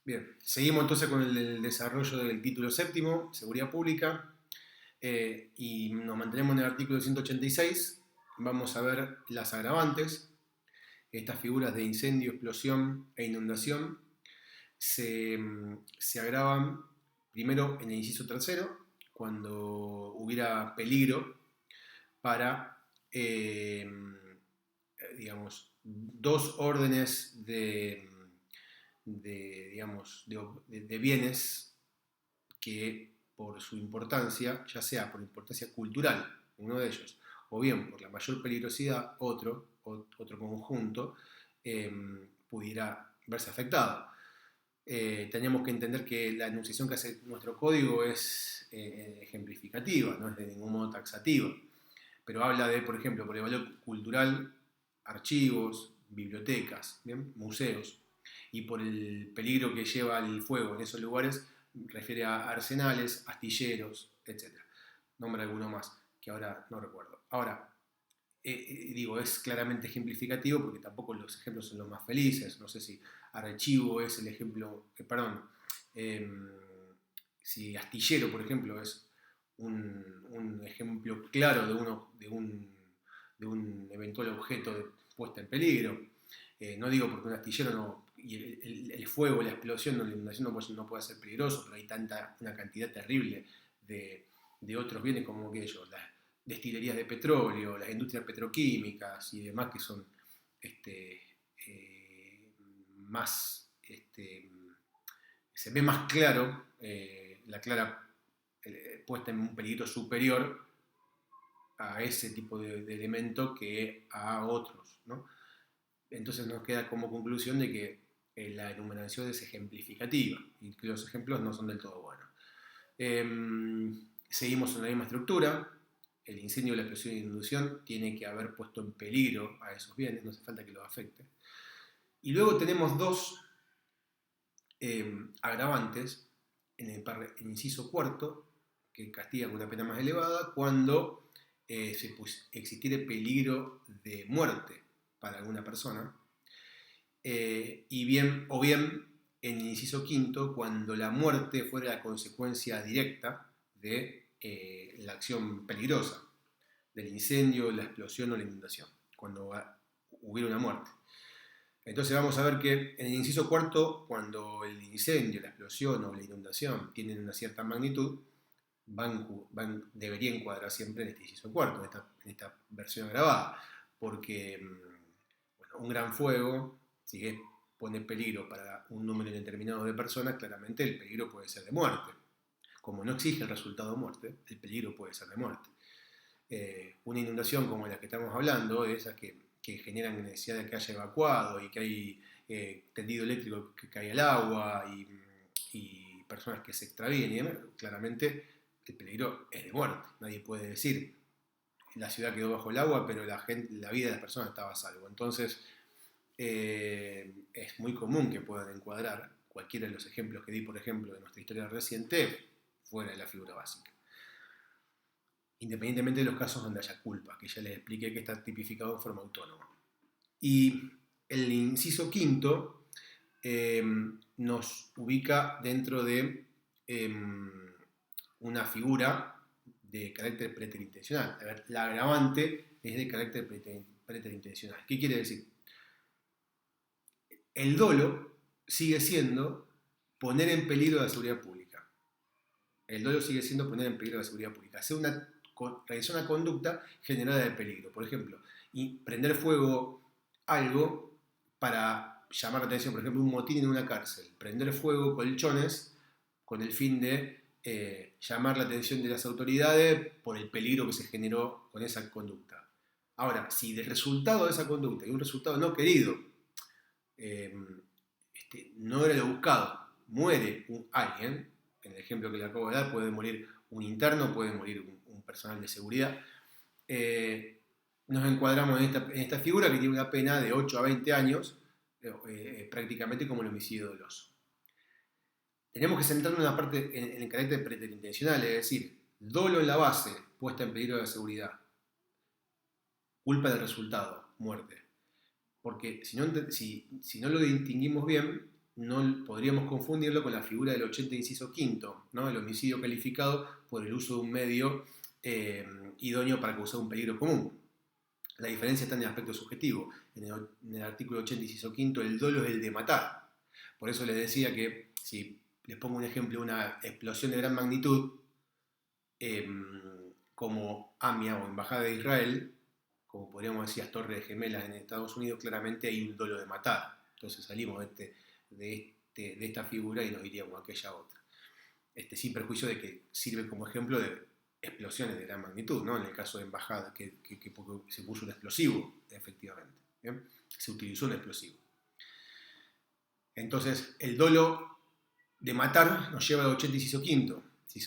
Bien, seguimos entonces con el desarrollo del título séptimo, Seguridad Pública, y nos mantenemos en el artículo 186. Vamos a ver las agravantes. Estas figuras de incendio, explosión e inundación se, se agravan primero en el inciso tercero, cuando hubiera peligro para, digamos, dos órdenes de bienes que por su importancia, ya sea por importancia cultural, uno de ellos, o bien por la mayor peligrosidad, otro conjunto, eh, pudiera verse afectado. Tenemos que entender que la enunciación que hace nuestro código es ejemplificativa, no es de ningún modo taxativa, pero habla de, por ejemplo, por el valor cultural, archivos, bibliotecas, ¿bien? Museos, y por el peligro que lleva el fuego en esos lugares, refiere a arsenales, astilleros, etc. Nombra alguno más, que ahora no recuerdo. Ahora, digo, es claramente ejemplificativo porque tampoco los ejemplos son los más felices. No sé si archivo es el ejemplo, eh, si astillero, por ejemplo, es un ejemplo claro de un eventual objeto de puesta en peligro. No digo porque un astillero no, y el fuego, la explosión, la inundación no puede ser peligroso, pero hay una cantidad terrible de otros bienes como aquellos, las destilerías de petróleo, las industrias petroquímicas y demás que son este, más, se ve más claro la clara puesta en un peligro superior a ese tipo de elemento que a otros, ¿no? Entonces nos queda como conclusión de que la enumeración es ejemplificativa y que los ejemplos no son del todo buenos. Seguimos en la misma estructura. El incendio, la explosión y la inundación tiene que haber puesto en peligro a esos bienes, no hace falta que los afecte. Y luego tenemos dos agravantes en el inciso cuarto, que castiga con una pena más elevada cuando existiere peligro de muerte para alguna persona, o bien en el inciso quinto, cuando la muerte fuera la consecuencia directa de la acción peligrosa, del incendio, la explosión o la inundación, cuando hubiera una muerte. Entonces vamos a ver que en el inciso cuarto, cuando el incendio, la explosión o la inundación tienen una cierta magnitud, debería encuadrar siempre en este inciso cuarto, en esta versión agravada, porque bueno, un gran fuego, si pone peligro para un número indeterminado de personas, claramente el peligro puede ser de muerte. Como no exige el resultado de muerte, el peligro puede ser de muerte. Una inundación como la que estamos hablando, de esas que generan necesidad de que haya evacuado y que hay tendido eléctrico que cae al agua y personas que se extravíen y demás, claramente el peligro es de muerte. Nadie puede decir la ciudad quedó bajo el agua, pero la vida de las personas estaba a salvo. Entonces, es muy común que puedan encuadrar cualquiera de los ejemplos que di, por ejemplo, de nuestra historia reciente, fuera de la figura básica. Independientemente de los casos donde haya culpa, que ya les expliqué que está tipificado en forma autónoma. Y el inciso quinto nos ubica dentro de una figura de carácter preterintencional. A ver, la agravante es de carácter preterintencional. ¿Qué quiere decir? El dolo sigue siendo poner en peligro la seguridad pública. El dolo sigue siendo poner en peligro la seguridad pública. Realizar una conducta generada de peligro. Por ejemplo, y prender fuego algo para llamar la atención, por ejemplo, un motín en una cárcel. Prender fuego colchones con el fin de llamar la atención de las autoridades por el peligro que se generó con esa conducta. Ahora, si del resultado de esa conducta hay un resultado no querido, no era lo buscado, muere alguien, en el ejemplo que le acabo de dar, puede morir un interno, puede morir un personal de seguridad, nos encuadramos en esta figura que tiene una pena de 8 a 20 años, prácticamente como el homicidio doloso. Tenemos que centrarnos en la parte, en el carácter preterintencional, es decir, dolo en la base, puesta en peligro de la seguridad, culpa del resultado, muerte. Porque si no lo distinguimos bien, no podríamos confundirlo con la figura del 80 inciso quinto, ¿no? El homicidio calificado por el uso de un medio idóneo para causar un peligro común. La diferencia está en el aspecto subjetivo. En el artículo 80 inciso quinto, el dolo es el de matar. Por eso les decía que, si les pongo un ejemplo, una explosión de gran magnitud, como AMIA o Embajada de Israel, como podríamos decir las Torres Gemelas en Estados Unidos, claramente hay un dolo de matar. Entonces salimos de esta figura y nos iríamos a aquella otra. Sin perjuicio de que sirve como ejemplo de explosiones de gran magnitud, ¿no? En el caso de Embajada, que se puso un explosivo, efectivamente. ¿Bien? Se utilizó un explosivo. Entonces, el dolo de matar nos lleva al 80 inciso quinto, si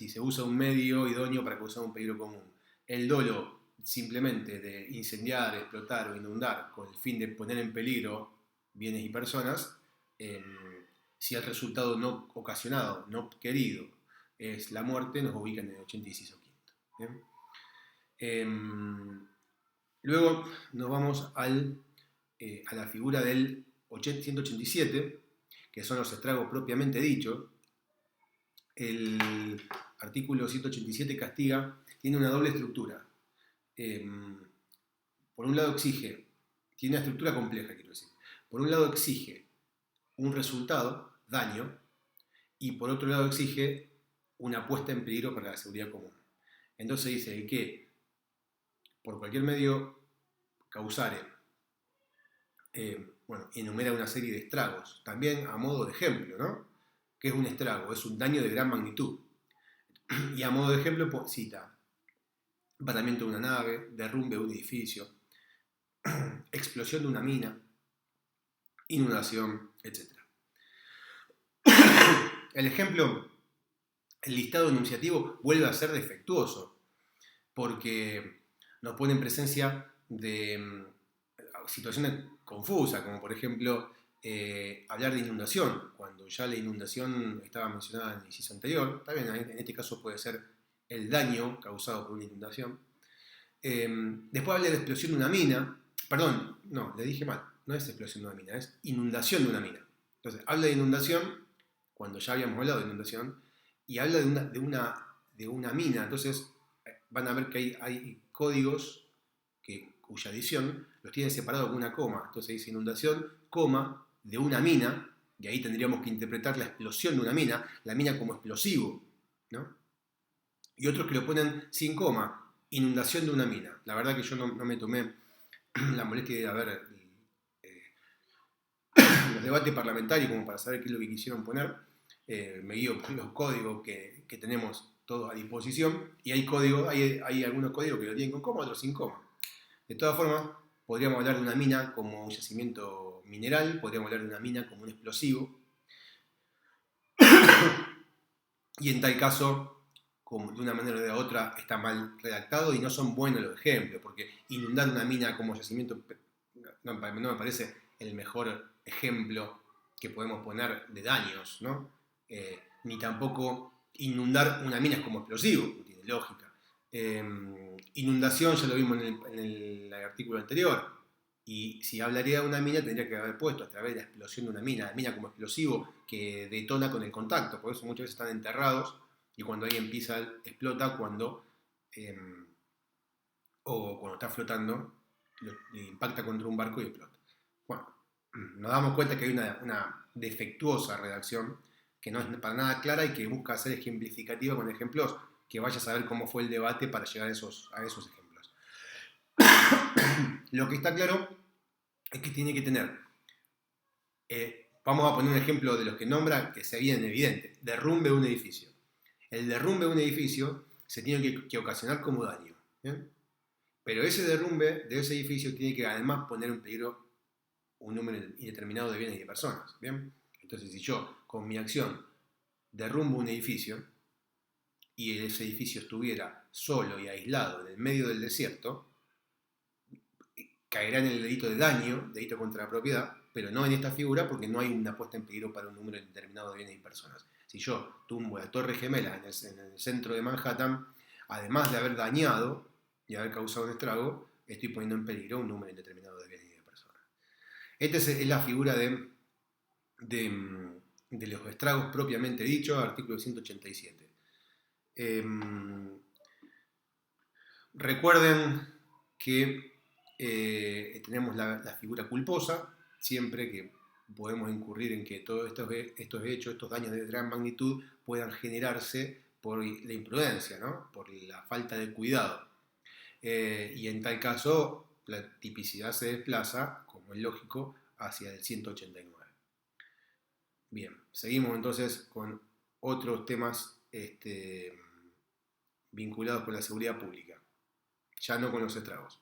se usa un medio idóneo para causar un peligro común. El dolo simplemente de incendiar, explotar o inundar con el fin de poner en peligro bienes y personas, si el resultado no ocasionado, no querido, es la muerte, nos ubica en el 80 inciso quinto. Luego nos vamos a la figura del 187, que son los estragos propiamente dichos. El artículo 187 tiene una doble estructura. Por un lado tiene una estructura compleja, quiero decir. Por un lado exige un resultado, daño, y por otro lado exige una puesta en peligro para la seguridad común. Entonces dice que por cualquier medio causare, enumera una serie de estragos, también a modo de ejemplo, ¿no? ¿Qué es un estrago? Es un daño de gran magnitud. Y a modo de ejemplo cita embarramiento de una nave, derrumbe de un edificio, explosión de una mina, inundación, etc. El ejemplo, el listado enunciativo vuelve a ser defectuoso, porque nos pone en presencia de situaciones confusas, como por ejemplo hablar de inundación, cuando ya la inundación estaba mencionada en el inciso anterior. Está bien, en este caso puede ser el daño causado por una inundación. Después habla de explosión de una mina. Perdón, no, le dije mal, no es explosión de una mina, es inundación de una mina. Entonces, habla de inundación, cuando ya habíamos hablado de inundación, y habla de una mina. Entonces, van a ver que hay códigos cuya adición los tienen separados con una coma. Entonces dice inundación, coma, de una mina, y ahí tendríamos que interpretar la explosión de una mina, la mina como explosivo, ¿no? Y otros que lo ponen sin coma, inundación de una mina. La verdad que yo no me tomé la molestia de ver los debates parlamentarios como para saber qué es lo que quisieron poner. Me guío por los códigos que tenemos todos a disposición, y hay algunos códigos que lo tienen con coma, otros sin coma. De todas formas, podríamos hablar de una mina como un yacimiento mineral, podríamos hablar de una mina como un explosivo, y en tal caso, como de una manera o de otra, está mal redactado y no son buenos los ejemplos, porque inundar una mina como yacimiento no me parece el mejor ejemplo que podemos poner de daños, ¿no? Ni tampoco inundar una mina es como explosivo, no tiene lógica. Inundación ya lo vimos en el artículo anterior, y si hablaría de una mina tendría que haber puesto a través de la explosión de una mina, la mina como explosivo que detona con el contacto. Por eso muchas veces están enterrados y cuando alguien pisa explota, o cuando está flotando impacta contra un barco y explota. Bueno, nos damos cuenta que hay una defectuosa redacción que no es para nada clara y que busca ser ejemplificativa con ejemplos que vaya a saber cómo fue el debate para llegar a esos ejemplos. Lo que está claro es que tiene que tener, vamos a poner un ejemplo de los que nombra que se viene evidente: derrumbe de un edificio. El derrumbe de un edificio se tiene que ocasionar como daño, ¿bien? Pero ese derrumbe de ese edificio tiene que además poner en peligro un número indeterminado de bienes y de personas, ¿bien? Entonces, si yo con mi acción derrumbo un edificio y ese edificio estuviera solo y aislado en el medio del desierto, caerá en el delito de daño, delito contra la propiedad, pero no en esta figura porque no hay una puesta en peligro para un número determinado de bienes y personas. Si yo tumbo la Torre Gemela en el centro de Manhattan, además de haber dañado y haber causado un estrago, estoy poniendo en peligro un número indeterminado de bienes y de personas. Esta es la figura de de los estragos propiamente dicho, artículo 187. Recuerden que tenemos la figura culposa, siempre que podemos incurrir en que todos estos hechos, estos daños de gran magnitud, puedan generarse por la imprudencia, ¿no? Por la falta de cuidado. Y en tal caso, la tipicidad se desplaza, como es lógico, hacia el 189. Bien, seguimos entonces con otros temas vinculados con la seguridad pública, ya no con los estragos.